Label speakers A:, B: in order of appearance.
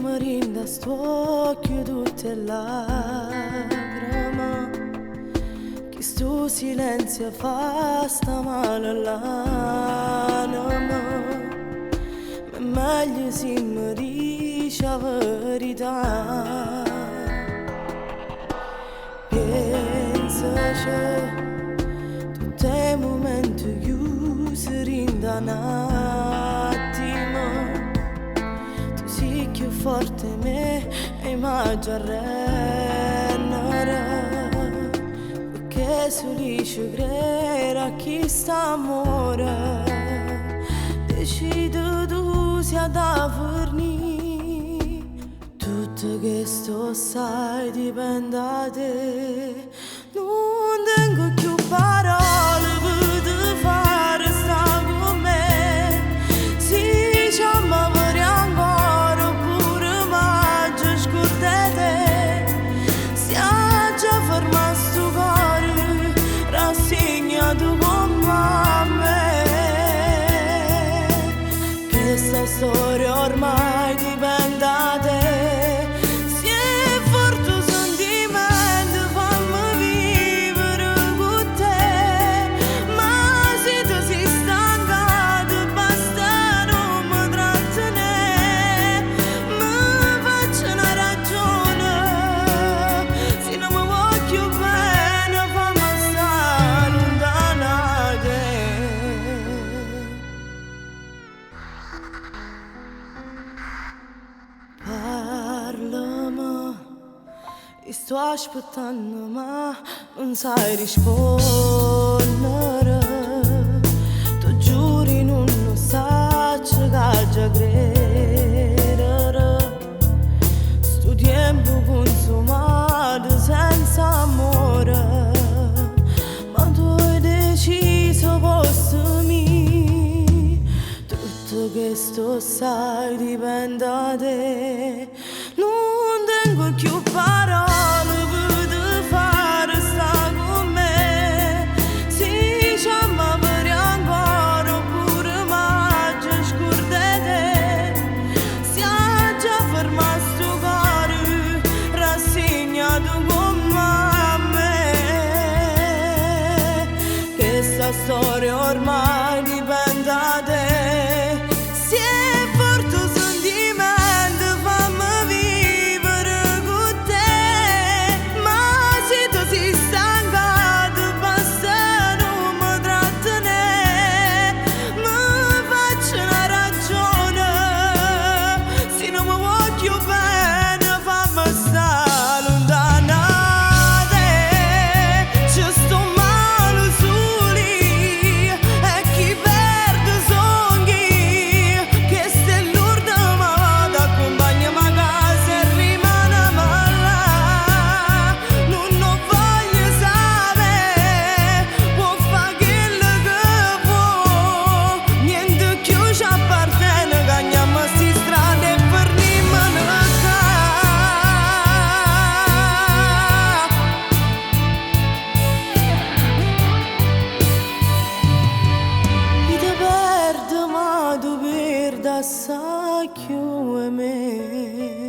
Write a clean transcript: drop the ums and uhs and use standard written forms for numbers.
A: mi rinda st'occhio tutte lacrime, che sto silenzio fa sta male all'anima. Ma meglio se mi dice la verità. Pensaci, tutti i momenti chiusi rinda un attimo. Tu sei più forte di me e mi già rendere, perché solisce credere a chi sta amore. Decidi tu sia da fornire, tutto che sto sai dipende da te. Non tengo più parole per fare sta con me. Si chiama per ancora oppure maggio scordate. Si è già fermato sto cuore rassegnato con me. Questa storia ormai dipende da te. Se è forte un sentimento fammi vivere con te. Ma se tu sei stancato basta non mi trattenere. Mi faccio una ragione, se non mi voglio bene fammi stare lontana da te. Parlami, io sto aspettando ma non sai rispondere. Tu giuri non lo sai che già credere. Sto tempo consumato senza amore, ma tu hai deciso posto mio. Tutto che sto sai dipende da te. Non tengo più parole per fare sta con me. Si chiama per ancora oppure maggio scordate. Si è già fermato sto cuore rassegnato con me. Questa storia ormai dipende da te. Se è forte un sentimento fammi vivere con te. Ma se tu sei stancato basta non mi trattenere. Mi faccio una ragione, se non mi voglio bene fammi stare lontana da te. Ci sto male soli e chi perde sogni. Che se l'urda mi vado accompagna a casa e rimane male. Non ho voglia sapere, può fare quello che può. Niente più ci appartiene, cagniamo sti strade e fermiamone qua. Io ti perdo ma tu perdi assai più di me.